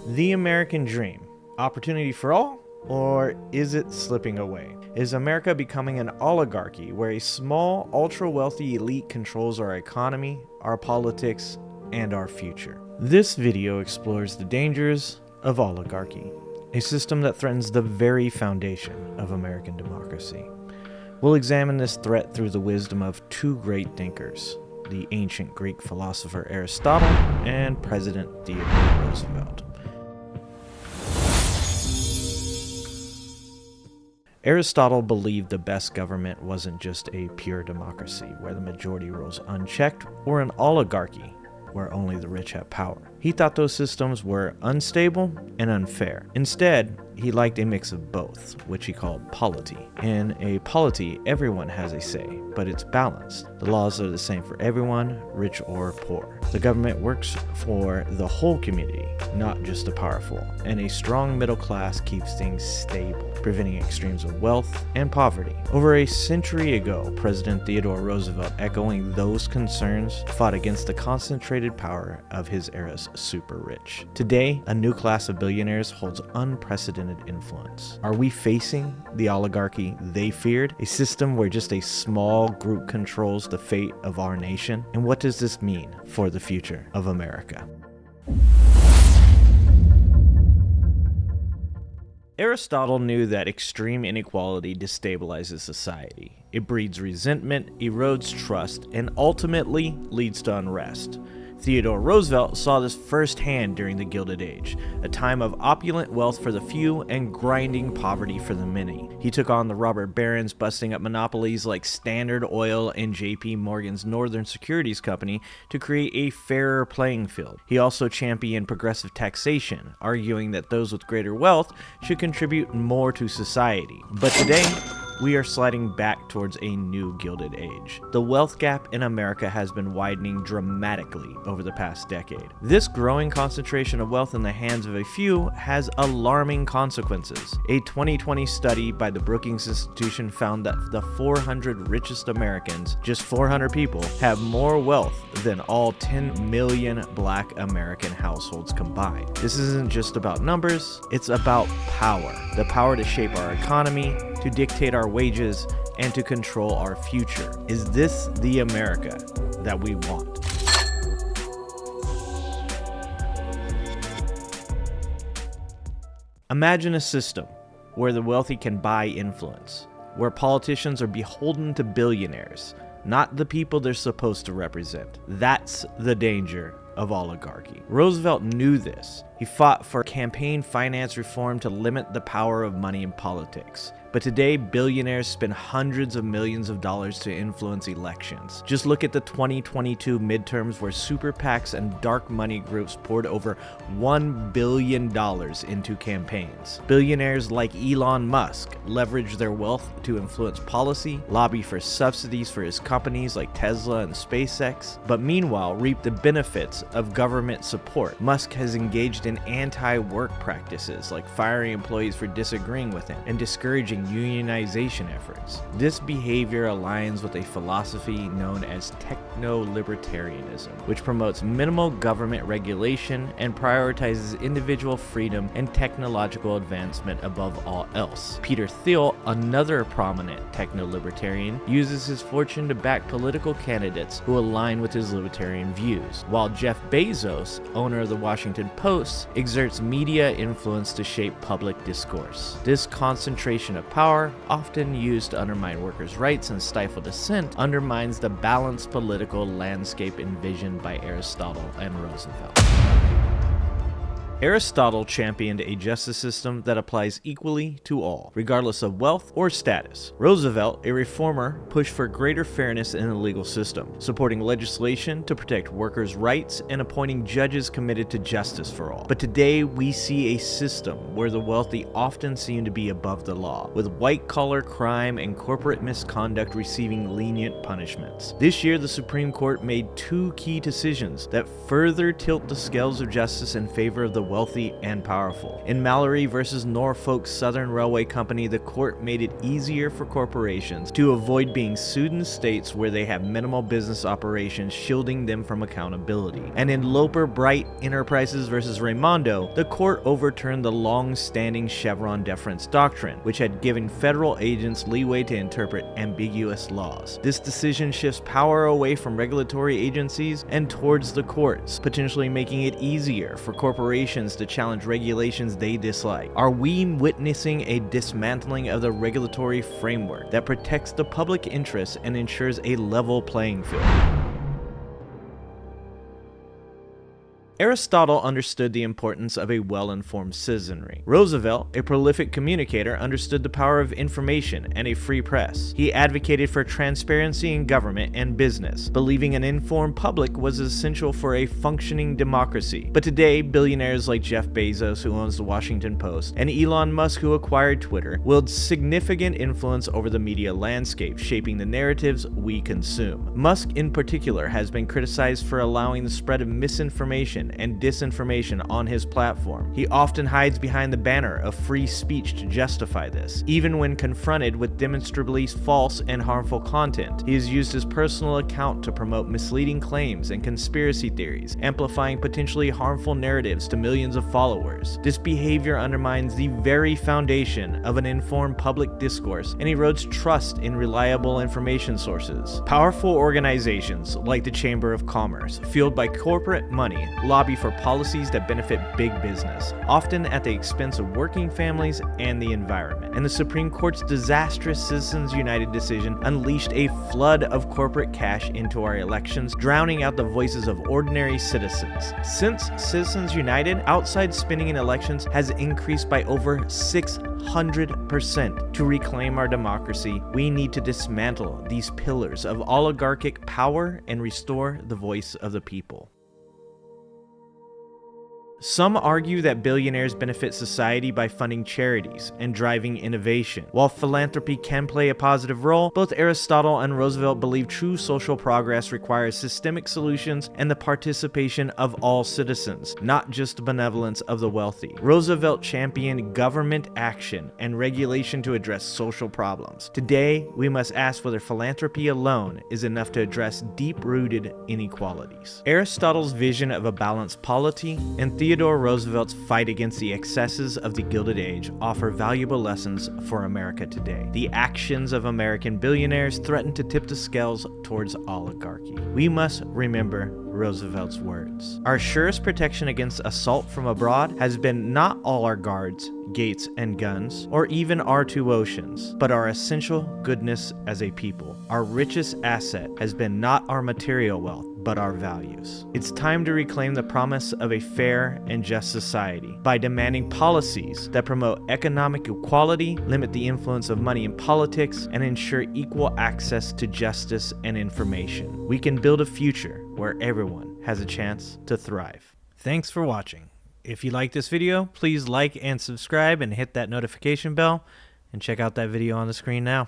The American dream, opportunity for all, or is it slipping away? Is America becoming an oligarchy where a small, ultra-wealthy elite controls our economy, our politics, and our future? This video explores the dangers of oligarchy, a system that threatens the very foundation of American democracy. We'll examine this threat through the wisdom of two great thinkers, the ancient Greek philosopher Aristotle and President Theodore Roosevelt. Aristotle believed the best government wasn't just a pure democracy where the majority rules unchecked, or an oligarchy where only the rich have power. He thought those systems were unstable and unfair. Instead, he liked a mix of both, which he called polity. In a polity, everyone has a say, but it's balanced. The laws are the same for everyone, rich or poor. The government works for the whole community, not just the powerful, and a strong middle class keeps things stable, preventing extremes of wealth and poverty. Over a century ago, President Theodore Roosevelt, echoing those concerns, fought against the concentrated power of his era's super rich. Today, a new class of billionaires holds unprecedented influence. Are we facing the oligarchy they feared? A system where just a small group controls the fate of our nation? And what does this mean for the future of America? Aristotle knew that extreme inequality destabilizes society. It breeds resentment, erodes trust, and ultimately leads to unrest. Theodore Roosevelt saw this firsthand during the Gilded Age, a time of opulent wealth for the few and grinding poverty for the many. He took on the robber barons, busting up monopolies like Standard Oil and J.P. Morgan's Northern Securities Company to create a fairer playing field. He also championed progressive taxation, arguing that those with greater wealth should contribute more to society. But today, we are sliding back towards a new Gilded Age. The wealth gap in America has been widening dramatically over the past decade. This growing concentration of wealth in the hands of a few has alarming consequences. A 2020 study by the Brookings Institution found that the 400 richest Americans, just 400 people, have more wealth than all 10 million Black American households combined. This isn't just about numbers, it's about power. The power to shape our economy, to dictate our wages, and to control our future. Is this the America that we want? Imagine a system where the wealthy can buy influence, where politicians are beholden to billionaires, not the people they're supposed to represent. That's the danger of oligarchy. Roosevelt knew this. He fought for campaign finance reform to limit the power of money in politics. But today, billionaires spend hundreds of millions of dollars to influence elections. Just look at the 2022 midterms where super PACs and dark money groups poured over $1 billion into campaigns. Billionaires like Elon Musk leverage their wealth to influence policy, lobby for subsidies for his companies like Tesla and SpaceX, but meanwhile reap the benefits of government support. Musk has engaged in anti-work practices like firing employees for disagreeing with him and discouraging unionization efforts. This behavior aligns with a philosophy known as techno-libertarianism, which promotes minimal government regulation and prioritizes individual freedom and technological advancement above all else. Peter Thiel, another prominent techno-libertarian, uses his fortune to back political candidates who align with his libertarian views, while Jeff Bezos, owner of the Washington Post, exerts media influence to shape public discourse. This concentration of power, often used to undermine workers' rights and stifle dissent, undermines the balanced political landscape envisioned by Aristotle and Roosevelt. Aristotle championed a justice system that applies equally to all, regardless of wealth or status. Roosevelt, a reformer, pushed for greater fairness in the legal system, supporting legislation to protect workers' rights and appointing judges committed to justice for all. But today, we see a system where the wealthy often seem to be above the law, with white-collar crime and corporate misconduct receiving lenient punishments. This year, the Supreme Court made two key decisions that further tilt the scales of justice in favor of the wealthy and powerful. In Mallory versus Norfolk Southern Railway Company, the court made it easier for corporations to avoid being sued in states where they have minimal business operations, shielding them from accountability. And in Loper Bright Enterprises versus Raimondo, the court overturned the long-standing Chevron deference doctrine, which had given federal agents leeway to interpret ambiguous laws. This decision shifts power away from regulatory agencies and towards the courts, potentially making it easier for corporations to challenge regulations they dislike. Are we witnessing a dismantling of the regulatory framework that protects the public interest and ensures a level playing field? Aristotle understood the importance of a well-informed citizenry. Roosevelt, a prolific communicator, understood the power of information and a free press. He advocated for transparency in government and business, believing an informed public was essential for a functioning democracy. But today, billionaires like Jeff Bezos, who owns the Washington Post, and Elon Musk, who acquired Twitter, wield significant influence over the media landscape, shaping the narratives we consume. Musk, in particular, has been criticized for allowing the spread of misinformation and disinformation on his platform. He often hides behind the banner of free speech to justify this. Even when confronted with demonstrably false and harmful content, he has used his personal account to promote misleading claims and conspiracy theories, amplifying potentially harmful narratives to millions of followers. This behavior undermines the very foundation of an informed public discourse and erodes trust in reliable information sources. Powerful organizations like the Chamber of Commerce, fueled by corporate money, lobby for policies that benefit big business, often at the expense of working families and the environment. And the Supreme Court's disastrous Citizens United decision unleashed a flood of corporate cash into our elections, drowning out the voices of ordinary citizens. Since Citizens United, outside spending in elections has increased by over 600%. To reclaim our democracy, we need to dismantle these pillars of oligarchic power and restore the voice of the people. Some argue that billionaires benefit society by funding charities and driving innovation. While philanthropy can play a positive role, both Aristotle and Roosevelt believe true social progress requires systemic solutions and the participation of all citizens, not just the benevolence of the wealthy. Roosevelt championed government action and regulation to address social problems. Today, we must ask whether philanthropy alone is enough to address deep-rooted inequalities. Aristotle's vision of a balanced polity and Theodore Roosevelt's fight against the excesses of the Gilded Age offer valuable lessons for America today. The actions of American billionaires threaten to tip the scales towards oligarchy. We must remember Roosevelt's words. Our surest protection against assault from abroad has been not all our guards, gates, and guns, or even our two oceans, but our essential goodness as a people. Our richest asset has been not our material wealth, but our values. It's time to reclaim the promise of a fair and just society by demanding policies that promote economic equality, limit the influence of money in politics, and ensure equal access to justice and information. We can build a future where everyone has a chance to thrive. Thanks for watching. If you like this video, please like and subscribe and hit that notification bell, and check out that video on the screen now.